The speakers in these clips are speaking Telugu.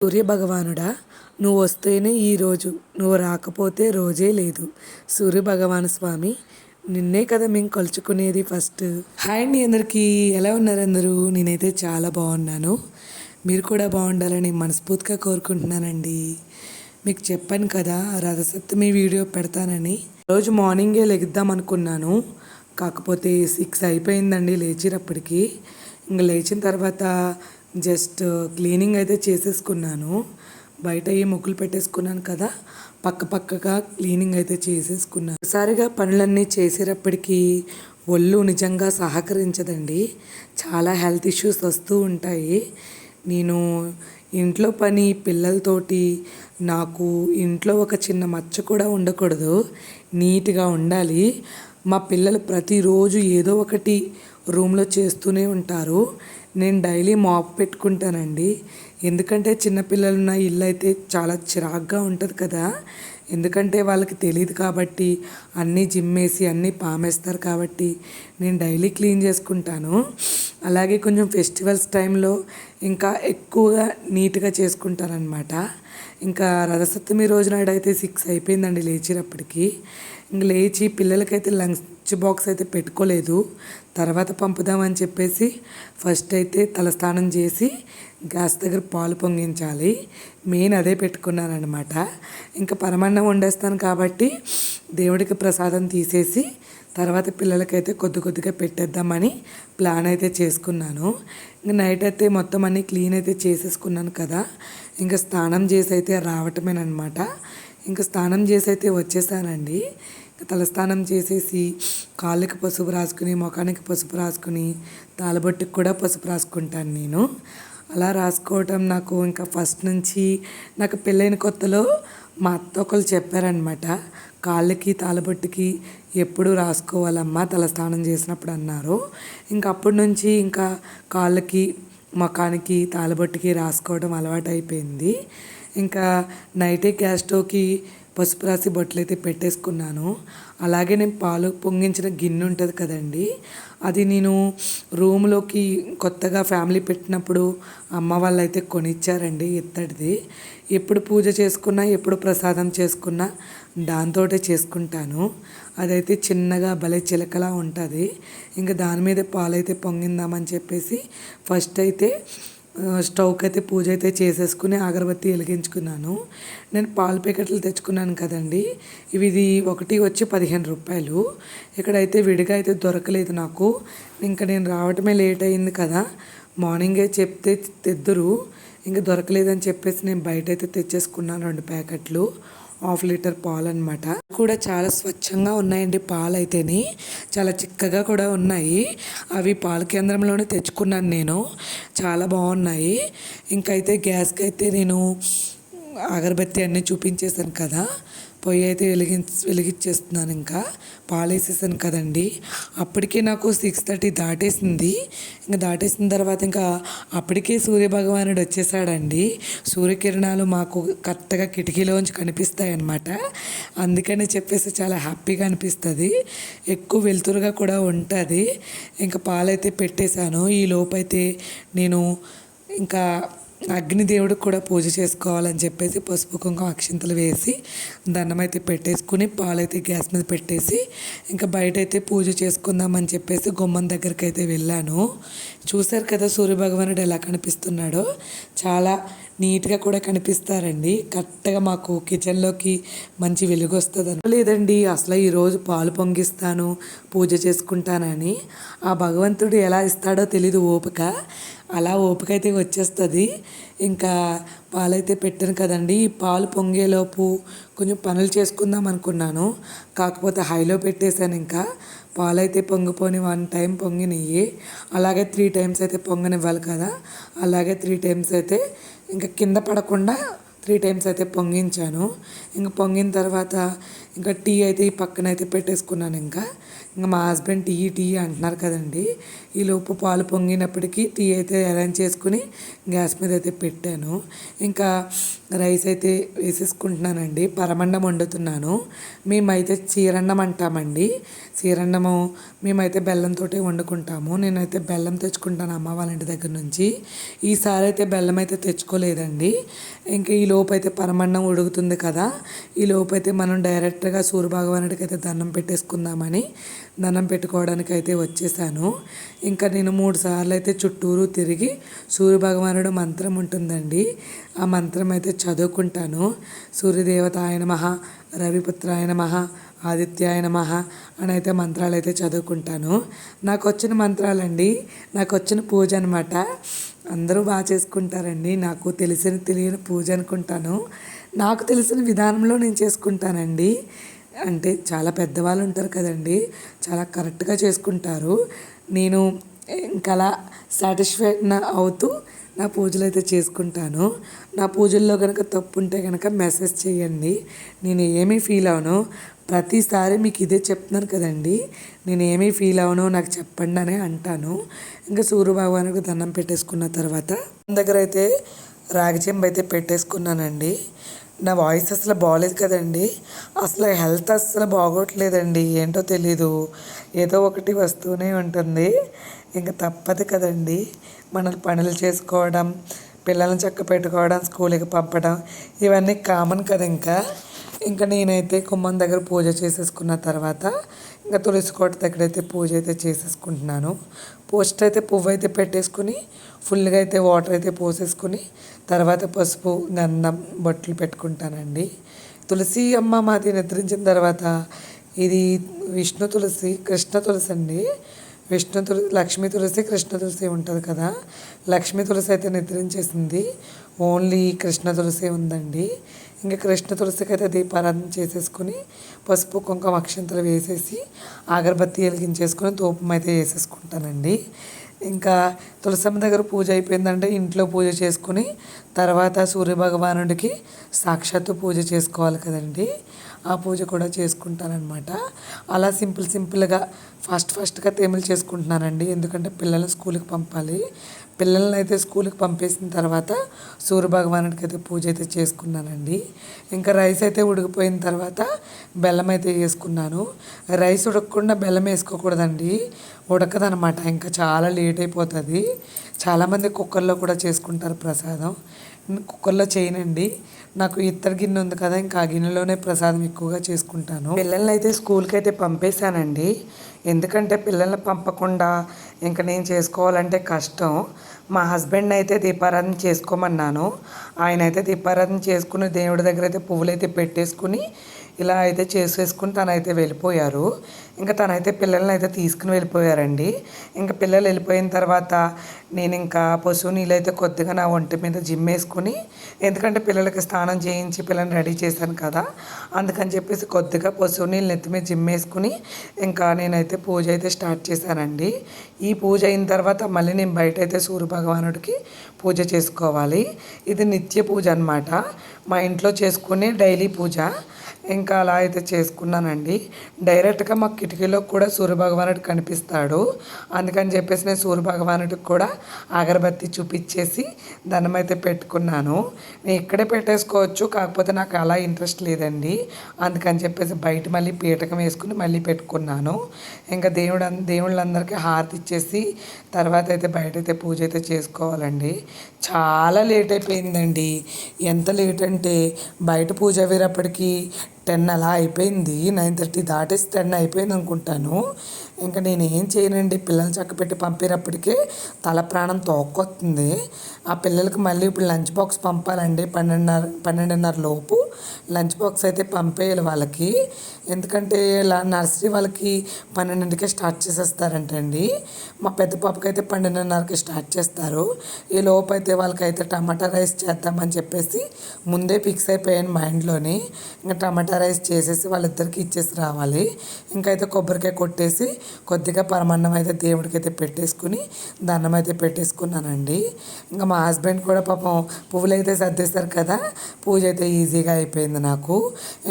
సూర్యభగవానుడా, నువ్వు వస్తేనే ఈరోజు, నువ్వు రాకపోతే రోజే లేదు. సూర్యభగవాను స్వామి, నిన్నే కదా మేము కలుసుకునేది ఫస్ట్. హాయ్ అండి అందరికీ, ఎలా ఉన్నారు అందరూ? నేనైతే చాలా బాగున్నాను. మీరు కూడా బాగుండాలని మనస్ఫూర్తిగా కోరుకుంటున్నానండి. మీకు చెప్పాను కదా రథసప్తమి వీడియో పెడతానని. రోజు మార్నింగే లెగుద్దాం అనుకున్నాను, కాకపోతే 6 అయిపోయిందండి లేచేటప్పటికి. ఇంక లేచిన తర్వాత జస్ట్ క్లీనింగ్ అయితే చేసేసుకున్నాను. బయట ఏ ముగ్గులు పెట్టేసుకున్నాను కదా, పక్కగా క్లీనింగ్ అయితే చేసేసుకున్నాను. ఒకసారిగా పనులన్నీ చేసేటప్పటికి ఒళ్ళు నిజంగా సహకరించదండి. చాలా హెల్త్ ఇష్యూస్ వస్తూ ఉంటాయి. నేను ఇంట్లో పని పిల్లలతోటి, నాకు ఇంట్లో ఒక చిన్న మచ్చ కూడా ఉండకూడదు, నీట్గా ఉండాలి. మా పిల్లలు ప్రతిరోజు ఏదో ఒకటి రూమ్లో చేస్తూనే ఉంటారు. నేను డైలీ మాప్ పెట్టుకుంటానండి. ఎందుకంటే చిన్నపిల్లలు ఉన్న ఇల్లు అయితే చాలా చిరాగ్గా ఉంటుంది కదా. ఎందుకంటే వాళ్ళకి తెలియదు కాబట్టి, అన్నీ జిమ్మేసి అన్నీ పామేస్తారు కాబట్టి నేను డైలీ క్లీన్ చేసుకుంటాను. అలాగే కొంచెం ఫెస్టివల్స్ టైంలో ఇంకా ఎక్కువగా నీట్గా చేసుకుంటానన్నమాట. ఇంకా రథసప్తమి రోజు నాడు అయితే 6 అయిపోయిందండి లేచేటప్పటికి. ఇంక లేచి పిల్లలకైతే లంచ్ బాక్స్ అయితే పెట్టుకోలేదు, తర్వాత పంపుదామని చెప్పేసి ఫస్ట్ అయితే తలస్నానం చేసి గ్యాస్ దగ్గర పాలు పొంగించాలి. మెయిన్ అదే పెట్టుకున్నాను అనమాట. ఇంకా పరమాన్నం వండేస్తాను కాబట్టి దేవుడికి ప్రసాదం తీసేసి తర్వాత పిల్లలకైతే కొద్దిగా పెట్టేద్దామని ప్లాన్ అయితే చేసుకున్నాను. ఇంకా నైట్ అయితే మొత్తం అన్నీ క్లీన్ అయితే చేసేసుకున్నాను కదా. ఇంకా స్నానం చేసి అయితే రావటమేనమాట. ఇంకా స్నానం చేసి అయితే వచ్చేసానండి. తలస్నానం చేసేసి కాళ్ళకి పసుపు రాసుకుని, ముఖానికి పసుపు రాసుకుని, తాళబొట్టుకి కూడా పసుపు రాసుకుంటాను నేను. అలా రాసుకోవటం నాకు ఇంకా ఫస్ట్ నుంచి, నాకు పెళ్ళైన కొత్తలో మా అత్త ఒకళ్ళు చెప్పారనమాట, కాళ్ళకి తాళబొట్టుకి ఎప్పుడు రాసుకోవాలమ్మా తలస్నానం చేసినప్పుడు అన్నారు. ఇంకా అప్పటి నుంచి ఇంకా కాళ్ళకి ముఖానికి తాళబొట్టుకి రాసుకోవడం అలవాటు అయిపోయింది. ఇంకా నైటే గ్యాస్ స్టవ్కి పసుపు రాసి బొట్లు అయితే పెట్టేసుకున్నాను. అలాగే నేను పాలు పొంగించిన గిన్నె ఉంటుంది కదండి, అది నేను రూమ్లోకి కొత్తగా ఫ్యామిలీ పెట్టినప్పుడు అమ్మ వాళ్ళు అయితే కొనిచ్చారండి ఇత్తడిది. ఎప్పుడు పూజ చేసుకున్నా, ఎప్పుడు ప్రసాదం చేసుకున్నా దాంతోటే చేసుకుంటాను. అదైతే చిన్నగా భలే చిలకలా ఉంటుంది. ఇంకా దాని మీద పాలైతే పొంగిందామని చెప్పేసి ఫస్ట్ అయితే స్టవ్కి అయితే పూజ అయితే చేసేసుకుని అగరబత్తి వెలిగించుకున్నాను. నేను పాలు ప్యాకెట్లు తెచ్చుకున్నాను కదండి, ఇది ఒకటి వచ్చి 15 రూపాయలు. ఇక్కడైతే విడిగా అయితే దొరకలేదు నాకు. ఇంకా నేను రావటమే లేట్ అయింది కదా, మార్నింగే చెప్తే తెద్దురు, ఇంకా దొరకలేదని చెప్పేసి నేను బయట అయితే తెచ్చేసుకున్నాను 2 ప్యాకెట్లు, 1/2 లీటర్ పాలు అనమాట. కూడా చాలా స్వచ్ఛంగా ఉన్నాయండి పాలు అయితేని, చాలా చిక్కగా కూడా ఉన్నాయి. అవి పాల కేంద్రంలోనే తెచ్చుకున్నాను నేను, చాలా బాగున్నాయి. ఇంకైతే గ్యాస్కి అయితే నేను అగరబత్తి అన్నీ చూపించేసాను కదా, పొయ్యి అయితే వెలిగించేస్తున్నాను. ఇంకా పాలు వేసేసాను కదండి. అప్పటికే నాకు 6:30 దాటేసింది. ఇంకా దాటేసిన తర్వాత ఇంకా అప్పటికే సూర్యభగవానుడు వచ్చేసాడండి. సూర్యకిరణాలు మాకు కరెక్ట్గా కిటికీలోంచి కనిపిస్తాయి అన్నమాట. అందుకని చెప్పేసి చాలా హ్యాపీగా అనిపిస్తుంది, ఎక్కువ వెలుతురుగా కూడా ఉంటుంది. ఇంకా పాలైతే పెట్టేశాను. ఈ లోపైతే నేను ఇంకా అగ్నిదేవుడికి కూడా పూజ చేసుకోవాలని చెప్పేసి పసుపు కుంకుమ అక్షింతలు వేసి దండం అయితే పెట్టేసుకుని పాలైతే గ్యాస్ మీద పెట్టేసి ఇంకా బయట అయితే పూజ చేసుకుందామని చెప్పేసి గుమ్మం దగ్గరికి అయితే వెళ్ళాను. చూశారు కదా సూర్యభగవానుడు ఎలా కనిపిస్తున్నాడో, చాలా నీట్గా కూడా కనిపిస్తారండి. కరెక్ట్గా మాకు కిచెన్లోకి మంచి వెలుగు వస్తుంది లేదండి. అసలు ఈరోజు పాలు పొంగిస్తాను, పూజ చేసుకుంటానని ఆ భగవంతుడు ఎలా ఇస్తాడో తెలీదు ఓపిక, అలా ఓపిక అయితే వచ్చేస్తుంది. ఇంకా పాలైతే పెట్టాను కదండి, ఈ పాలు పొంగేలోపు కొంచెం పనులు చేసుకుందాం అనుకున్నాను, కాకపోతే హైలో పెట్టేశాను. ఇంకా పాలైతే పొంగిపోని 1 టైం పొంగినవి, అలాగే 3 టైమ్స్ అయితే పొంగనివ్వాలి కదా, అలాగే 3 టైమ్స్ అయితే ఇంకా కింద పడకుండా 3 టైమ్స్ అయితే పొంగించాను. ఇంక పొంగిన తర్వాత ఇంకా టీ అయితే ఈ పక్కన అయితే పెట్టేసుకున్నాను. ఇంకా మా హస్బెండ్ టీ టీ అంటున్నారు కదండి. ఈలోపు పాలు పొంగినప్పటికీ టీ అయితే అరేంజ్ చేసుకుని గ్యాస్ మీద అయితే పెట్టాను. ఇంకా రైస్ అయితే వేసేసుకుంటున్నానండి. పరమన్నం వండుతున్నాను. మేమైతే చీరన్నం అంటామండి. చీరన్నము మేమైతే బెల్లంతో వండుకుంటాము. నేనైతే బెల్లం తెచ్చుకుంటాను అమ్మ వాళ్ళ ఇంటి దగ్గర నుంచి. ఈసారి అయితే బెల్లం అయితే తెచ్చుకోలేదండి. ఇంకా ఈ లోపు అయితే పరమన్నం ఉడుకుతుంది కదా, ఈ లోపు అయితే మనం డైరెక్ట్గా సూర్యభగవానుడికి అయితే దండం పెట్టేసుకుందామని దండం పెట్టుకోవడానికి అయితే వచ్చేసాను. ఇంకా నేను 3 సార్లు అయితే చుట్టూరు తిరిగి సూర్యభగవానుడు మంత్రం ఉంటుందండి, ఆ మంత్రం అయితే చదువుకుంటాను. సూర్యదేవతాయ నమః, రవిపుత్రాయ నమః, ఆదిత్యాయ నమః అని అయితే మంత్రాలు అయితే చదువుకుంటాను. నాకు వచ్చిన మంత్రాలండి, నాకు వచ్చిన పూజ అనమాట. అందరూ బాగా చేసుకుంటారండి. నాకు తెలియని పూజ అనుకుంటాను. నాకు తెలిసిన విధానంలో నేను చేసుకుంటానండి. అంటే చాలా పెద్దవాళ్ళు ఉంటారు కదండి, చాలా కరెక్ట్గా చేసుకుంటారు. నేను ఇంకా అలా సాటిస్ఫైడ్ అవుతూ నా పూజలు అయితే చేసుకుంటాను. నా పూజల్లో కనుక తప్పు ఉంటే కనుక మెసేజ్ చేయండి. నేను ఏమీ ఫీల్ అవను. ప్రతిసారి మీకు ఇదే చెప్తున్నాను కదండి, నేను ఏమీ ఫీల్ అవను, నాకు చెప్పండి అని అంటాను. ఇంకా సూర్యభగవానుడికి దండం పెట్టేసుకున్న తర్వాత దగ్గర అయితే రాగి చెంబు అయితే పెట్టేసుకున్నానండి. నా వాయిస్ అసలు బాగోలేదు కదండి, అసలు హెల్త్ అస్సలు బాగోట్లేదండి. ఏంటో తెలీదు, ఏదో ఒకటి వస్తూనే ఉంటుంది. ఇంకా తప్పదు కదండి, మన పనులు చేసుకోవడం, పిల్లల్ని చక్క పెట్టుకోవడం, స్కూల్కి పంపడం, ఇవన్నీ కామన్ కదా. ఇంకా నేనైతే గుమ్మం దగ్గర పూజ చేసేసుకున్న తర్వాత ఇంకా తులసి కోట దగ్గర అయితే పూజ అయితే చేసేసుకుంటున్నాను. పోస్ట్ అయితే పువ్వు అయితే పెట్టేసుకుని ఫుల్గా అయితే వాటర్ అయితే పోసేసుకుని తర్వాత పసుపు గంధం బొట్లు పెట్టుకుంటానండి. తులసి అమ్మ మాది నిద్రించిన తర్వాత ఇది విష్ణు తులసి, కృష్ణ తులసి అండి. విష్ణు తులసి, లక్ష్మీ తులసి, కృష్ణ తులసి ఉంటుంది కదా. లక్ష్మీ తులసి అయితే నిద్రించేసింది, ఓన్లీ కృష్ణ తులసి ఉందండి. ఇంకా కృష్ణ తులసికి అయితే దీపారాధన చేసేసుకుని పసుపు కుంకుమ అక్షంతలు వేసేసి అగరబత్తి వెలిగించేసుకొని ధూపం అయితే వేసేసుకుంటానండి. ఇంకా తులసమ్మ దగ్గర పూజ అయిపోయిందంటే ఇంట్లో పూజ చేసుకుని తర్వాత సూర్యభగవానుడికి సాక్షాత్తు పూజ చేసుకోవాలి కదండి, ఆ పూజ కూడా చేసుకుంటానన్నమాట. అలా సింపుల్గా ఫాస్ట్గా తేమలు చేసుకుంటున్నానండి. ఎందుకంటే పిల్లల్ని స్కూల్కి పంపాలి. పిల్లల్ని అయితే స్కూల్కి పంపేసిన తర్వాత సూర్యభగవానుడికి అయితే పూజ అయితే చేసుకున్నానండి. ఇంకా రైస్ అయితే ఉడికిపోయిన తర్వాత బెల్లం అయితే వేసుకున్నాను. రైస్ ఉడకకుండా బెల్లం వేసుకోకూడదండి, ఉడకదనమాట, ఇంకా చాలా లేట్ అయిపోతుంది. చాలామంది కుక్కర్లో కూడా చేసుకుంటారు ప్రసాదం. కుక్కర్లో చేయనండి, నాకు ఇత్తడి గిన్నె ఉంది కదా, ఇంకా ఆ గిన్నెలోనే ప్రసాదం ఎక్కువగా చేసుకుంటాను. పిల్లల్ని అయితే స్కూల్కి అయితే పంపేశానండి. ఎందుకంటే పిల్లల్ని పంపకుండా ఇంకా నేను చేసుకోవాలంటే కష్టం. మా హస్బెండ్ అయితే దీపారాధన చేసుకోమన్నాను. ఆయన అయితే దీపారాధన చేసుకుని దేవుడి దగ్గర అయితే పువ్వులు అయితే పెట్టేసుకుని ఇలా అయితే చేసేసుకుని తనైతే వెళ్ళిపోయారు. ఇంకా తనైతే పిల్లల్ని అయితే తీసుకుని వెళ్ళిపోయారండి. ఇంకా పిల్లలు వెళ్ళిపోయిన తర్వాత నేను ఇంకా పశువు నీళ్ళు అయితే కొద్దిగా నా ఒంటి మీద జిమ్మేసుకుని, ఎందుకంటే పిల్లలకి స్నానం చేయించి పిల్లల్ని రెడీ చేశాను కదా, అందుకని చెప్పేసి కొద్దిగా పశువు నీళ్ళు నెత్తి మీద జిమ్మేసుకుని ఇంకా నేనైతే పూజ అయితే స్టార్ట్ చేశానండి. ఈ పూజ అయిన తర్వాత మళ్ళీ నేను బయట అయితే సూర్యభగవానుడికి పూజ చేసుకోవాలి. ఇది నిత్య పూజ అనమాట, మా ఇంట్లో చేసుకునే డైలీ పూజ. ఇంకా అలా అయితే చేసుకున్నానండి. డైరెక్ట్గా మా కిటికీలో కూడా సూర్యభగవానుడు కనిపిస్తాడు. అందుకని చెప్పేసి నేను సూర్యభగవానుడికి కూడా అగరబత్తి చూపించేసి దండం అయితే పెట్టుకున్నాను. నేను ఇక్కడే పెట్టేసుకోవచ్చు, కాకపోతే నాకు అలా ఇంట్రెస్ట్ లేదండి. అందుకని చెప్పేసి బయట మళ్ళీ పీటకం వేసుకుని మళ్ళీ పెట్టుకున్నాను. ఇంకా దేవుళ్ళందరికీ హారతి ఇచ్చేసి తర్వాత అయితే బయట అయితే పూజ అయితే చేసుకోవాలండి. చాలా లేట్ అయిపోయిందండి. ఎంత లేట్ అంటే బయట పూజ అయ్యేటప్పటికి 10 అలా అయిపోయింది. 9:30 దాటేసి 10 అయిపోయింది అనుకుంటాను. ఇంకా నేను ఏం చేయనండి, పిల్లల్ని చక్కపెట్టి పంపేటప్పటికే తల ప్రాణం తోక్కొస్తుంది. ఆ పిల్లలకి మళ్ళీ ఇప్పుడు లంచ్ బాక్స్ పంపాలండి. 12:30 లోపు లంచ్ బాక్స్ అయితే పంపేయాలి వాళ్ళకి. ఎందుకంటే ఇలా నర్సరీ వాళ్ళకి 12కే స్టార్ట్ చేసేస్తారంటండి. మా పెద్ద పాపకి అయితే 12:30కి స్టార్ట్ చేస్తారు. ఈ లోపు అయితే వాళ్ళకైతే టమాటా రైస్ చేద్దామని చెప్పేసి ముందే ఫిక్స్ అయిపోయాను మైండ్లోని. ఇంకా టమాటా రైస్ చేసేసి వాళ్ళిద్దరికి ఇచ్చేసి రావాలి. ఇంకైతే కొబ్బరికాయ కొట్టేసి కొద్దిగా పరమాన్నం అయితే దేవుడికి అయితే పెట్టేసుకుని దండం అయితే పెట్టేసుకున్నానండి. ఇంకా మా హస్బెండ్ కూడా పాపం పువ్వులు అయితే సర్దేస్తారు కదా, పూజ అయితే ఈజీగా అయిపోయింది. అయిపోయింది నాకు.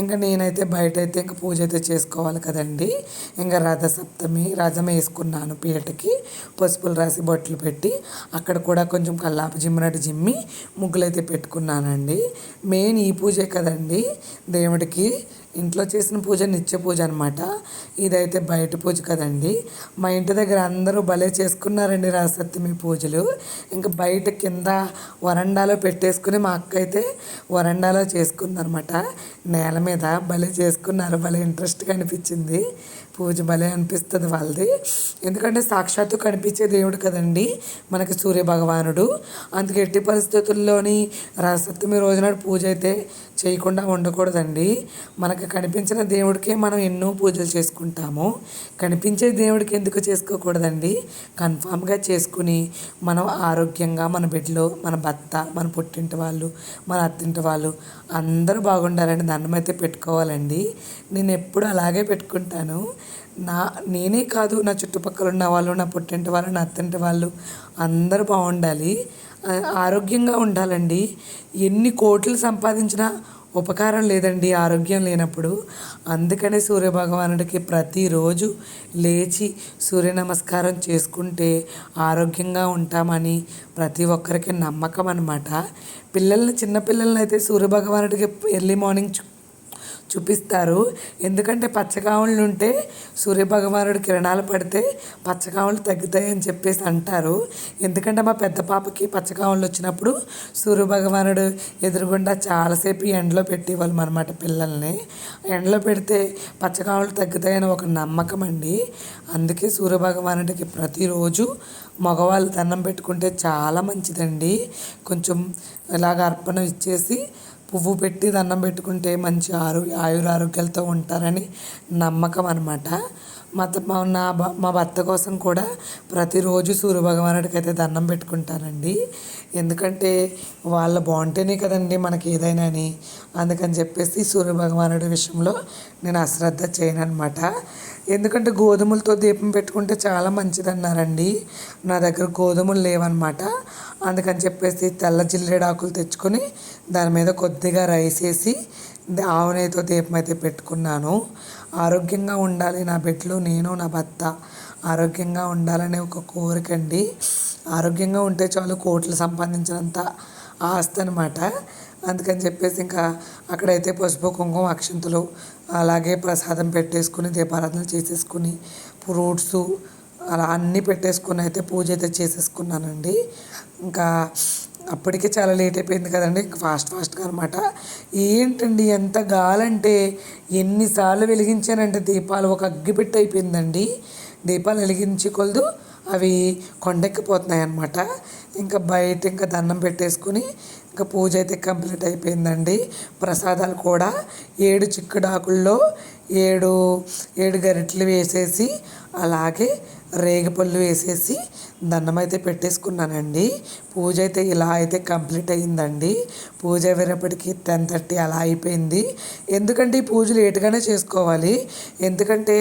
ఇంకా నేనైతే బయట అయితే ఇంకా పూజ అయితే చేసుకోవాలి కదండి. ఇంకా రథసప్తమి రథం వేసుకున్నాను పీటకి, పసుపులు రాసి బొట్లు పెట్టి అక్కడ కూడా కొంచెం కల్లాపు జిమ్మినట్టు జిమ్మి ముగ్గులైతే పెట్టుకున్నానండి. మెయిన్ ఈ పూజే కదండి దేవుడికి. ఇంట్లో చేసిన పూజ నిత్య పూజ అనమాట. ఇదైతే బయట పూజ కదండి. మా ఇంటి దగ్గర అందరూ భలే చేసుకున్నారండి రథసప్తమి పూజలు. ఇంకా బయట కింద వరండాలో పెట్టేసుకుని మా అక్క అయితే వరండాలో చేసుకుందనమాట. నేల మీద భలే చేసుకున్నారు. భలే ఇంట్రెస్ట్గా అనిపించింది. పూజ భలే అనిపిస్తుంది వాళ్ళది. ఎందుకంటే సాక్షాత్తు కనిపించే దేవుడు కదండి మనకి సూర్య భగవానుడు. అందుకే ఎట్టి పరిస్థితుల్లోని రథసప్తమి రోజునాడు పూజ అయితే చేయకుండా ఉండకూడదండి. మనకు కనిపించిన దేవుడికే మనం ఎన్నో పూజలు చేసుకుంటాము. కనిపించే దేవుడికి ఎందుకు చేసుకోకూడదండి? కన్ఫామ్గా చేసుకుని మనం ఆరోగ్యంగా మన బిడ్డలు, మన భర్త, మన పుట్టింటి వాళ్ళు, మన అత్తింటి వాళ్ళు అందరూ బాగుండాలని దండం అయితే పెట్టుకోవాలండి. నేను ఎప్పుడు అలాగే పెట్టుకుంటాను. నేనే కాదు, నా చుట్టుపక్కల ఉన్న వాళ్ళు, నా పుట్టింటి వాళ్ళు, నా అత్తింటి వాళ్ళు అందరూ బాగుండాలి, ఆరోగ్యంగా ఉండాలండి. ఎన్ని కోట్లు సంపాదించినా ఉపకారం లేదండి ఆరోగ్యం లేనప్పుడు. అందుకనే సూర్యభగవానుడికి ప్రతిరోజు లేచి సూర్య నమస్కారం చేసుకుంటే ఆరోగ్యంగా ఉంటామని ప్రతి ఒక్కరికి నమ్మకం అనమాట. చిన్నపిల్లల్ని అయితే సూర్యభగవానుడికి ఎర్లీ మార్నింగ్ చూపిస్తారు. ఎందుకంటే పచ్చకావుళ్ళు ఉంటే సూర్యభగవానుడి కిరణాలు పడితే పచ్చకావుళ్ళు తగ్గుతాయి అని చెప్పేసి అంటారు. ఎందుకంటే మా పెద్ద పాపకి పచ్చకావుళ్ళు వచ్చినప్పుడు సూర్యభగవానుడు ఎదురుగుండా చాలాసేపు ఎండలో పెట్టేవాళ్ళం అనమాట పిల్లల్ని. ఎండలో పెడితే పచ్చకావుళ్ళు తగ్గుతాయని ఒక నమ్మకం అండి. అందుకే సూర్యభగవానుడికి ప్రతిరోజు మగవాళ్ళు దండం పెట్టుకుంటే చాలా మంచిదండి. కొంచెం ఇలాగ అర్పణ ఇచ్చేసి పువ్వు పెట్టి దండం పెట్టుకుంటే మంచి ఆయురారోగ్యాలతో ఉంటారని నమ్మకం అనమాట. మా భర్త కోసం కూడా ప్రతిరోజు సూర్యభగవానుడికి అయితే దండం పెట్టుకుంటానండి. ఎందుకంటే వాళ్ళ బాగుంటేనే కదండి మనకి ఏదైనా అని. అందుకని చెప్పేసి సూర్యభగవానుడి విషయంలో నేను అశ్రద్ధ చేయను అనమాట. ఎందుకంటే గోధుమలతో దీపం పెట్టుకుంటే చాలా మంచిది అన్నారండి. నా దగ్గర గోధుమలు లేవన్నమాట. అందుకని చెప్పేసి తెల్ల జిల్లేడాకులు తెచ్చుకొని దాని మీద కొద్దిగా రైస్ వేసి ఆవు నెయ్యితో దీపం అయితే పెట్టుకున్నాను. ఆరోగ్యంగా ఉండాలి నా బిడ్డలు, నేను, నా భర్త ఆరోగ్యంగా ఉండాలనే ఒక కోరిక అండి. ఆరోగ్యంగా ఉంటే చాలు కోట్లు సంపాదించినంత ఆస్తి అనమాట. అందుకని చెప్పేసి ఇంకా అక్కడైతే పసుపు కుంకుమ అక్షంతలు అలాగే ప్రసాదం పెట్టేసుకుని దీపారాధన చేసేసుకుని ఫ్రూట్స్ అలా అన్నీ పెట్టేసుకుని అయితే పూజ అయితే చేసేసుకున్నానండి. ఇంకా అప్పటికే చాలా లేట్ అయిపోయింది కదండి. ఫాస్ట్గా అనమాట. ఏంటండి ఎంత గాలంటే ఎన్నిసార్లు వెలిగించానంటే దీపాలు ఒక అగ్గిపెట్టి అయిపోయిందండి. దీపాలు వెలిగించి కొలదు అవి కొండెక్కిపోతున్నాయి అన్నమాట. ఇంకా బయట ఇంకా దండం పెట్టేసుకుని ఇంకా పూజ అయితే కంప్లీట్ అయిపోయిందండి. ప్రసాదాలు కూడా 7 చిక్కుడాకుల్లో 7 గరిటెలు వేసేసి అలాగే రేగిపళ్ళు వేసేసి దండం అయితే పెట్టేసుకున్నానండి. పూజ అయితే ఇలా అయితే కంప్లీట్ అయ్యిందండి. పూజ అయ్యేటప్పటికి 10:30 అలా అయిపోయింది. ఎందుకంటే ఈ పూజ లేటుగానే చేసుకోవాలి. ఎందుకంటే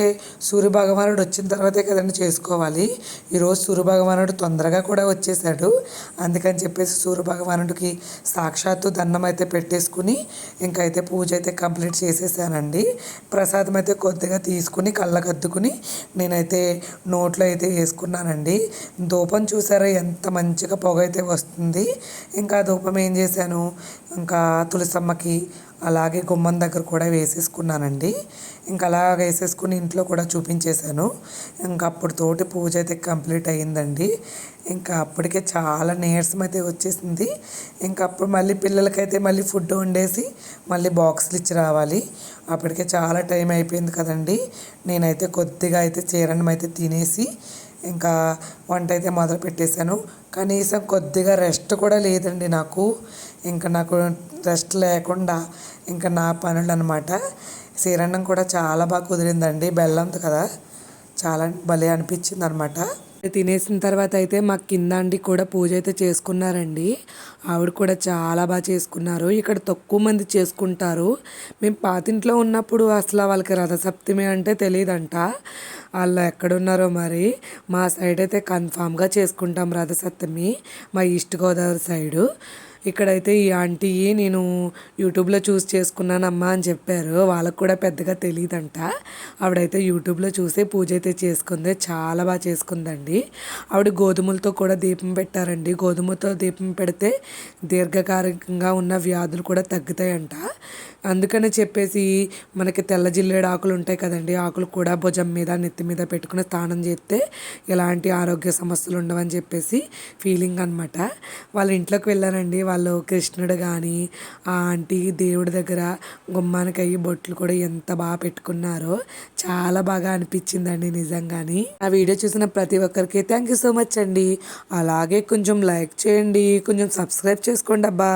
సూర్యభగవానుడు వచ్చిన తర్వాతే కదండి చేసుకోవాలి. ఈరోజు సూర్యభగవానుడు తొందరగా కూడా వచ్చేసాడు. అందుకని చెప్పేసి సూర్యభగవానుడికి సాక్షాత్తు దండం అయితే పెట్టేసుకుని ఇంకైతే పూజ అయితే కంప్లీట్ చేసేసానండి. ప్రసాదం అయితే కొద్దిగా తీసుకుని కళ్ళకద్దుకుని నేనైతే నోట్లో అయితే వేసుకున్నానండి. ధూపం చూసారా ఎంత మంచిగా పొగ అయితే వస్తుంది. ఇంకా ధూపం ఏం చేశాను, ఇంకా తులసమ్మకి అలాగే గుమ్మం దగ్గర కూడా వేసేసుకున్నానండి. ఇంకా అలా వేసేసుకుని ఇంట్లో కూడా చూపించేశాను. ఇంకా అప్పటితోటి పూజ అయితే కంప్లీట్ అయ్యిందండి. ఇంకా అప్పటికే చాలా నీరసం అయితే వచ్చేసింది. ఇంకా అప్పుడు మళ్ళీ పిల్లలకైతే మళ్ళీ ఫుడ్ వండేసి మళ్ళీ బాక్సులు ఇచ్చి రావాలి. అప్పటికే చాలా టైం అయిపోయింది కదండి. నేనైతే కొద్దిగా అయితే చీరన్నం అయితే తినేసి ఇంకా వంట అయితే మొదలు పెట్టేశాను. కనీసం కొద్దిగా రెస్ట్ కూడా లేదండి నాకు. ఇంకా నాకు రెస్ట్ లేకుండా ఇంకా నా పనులు అనమాట. చీరన్నం కూడా చాలా బాగా కుదిరిందండి. బెల్లంతో కదా, చాలా భలే అనిపించింది అనమాట. తినేసిన తర్వాత అయితే మా కింద అండి కూడా పూజ అయితే చేసుకున్నారండి. ఆవిడ కూడా చాలా బాగా చేసుకున్నారు. ఇక్కడ తక్కువ మంది చేసుకుంటారు. మేము పాతింట్లో ఉన్నప్పుడు అసలు వాళ్ళకి రథసప్తమి అంటే తెలియదంట. వాళ్ళు ఎక్కడున్నారో మరి. మా సైడ్ అయితే కన్ఫామ్గా చేసుకుంటాం రథసప్తమి, మా ఈస్ట్ గోదావరి సైడు. ఇక్కడైతే ఈ ఆంటీ నేను యూట్యూబ్లో చూసి చేసుకున్నానమ్మా అని చెప్పారు. వాళ్ళకు కూడా పెద్దగా తెలియదంట. ఆవిడైతే యూట్యూబ్లో చూసే పూజ అయితే చేసుకుంది. చాలా బాగా చేసుకుందండి. ఆవిడ గోధుమలతో కూడా దీపం పెట్టారండి. గోధుమతో దీపం పెడితే దీర్ఘకాలికంగా ఉన్న వ్యాధులు కూడా తగ్గుతాయంట. అందుకని చెప్పేసి మనకి తెల్ల జిల్లేడు ఆకులు ఉంటాయి కదండి, ఆకులు కూడా భుజం మీద నెత్తి మీద పెట్టుకుని స్నానం చేస్తే ఎలాంటి ఆరోగ్య సమస్యలు ఉండవని చెప్పేసి ఫీలింగ్ అనమాట. వాళ్ళ ఇంట్లోకి వెళ్ళానండి. వాళ్ళు కృష్ణుడు కానీ ఆ ఆంటీ దేవుడి దగ్గర గుమ్మానికి అయ్యి బొట్లు కూడా ఎంత బాగా పెట్టుకున్నారో చాలా బాగా అనిపించిందండి నిజంగాని. ఆ వీడియో చూసిన ప్రతి ఒక్కరికి థ్యాంక్ యూ సో మచ్ అండి. అలాగే కొంచెం లైక్ చేయండి, కొంచెం సబ్స్క్రైబ్ చేసుకోండి అబ్బా.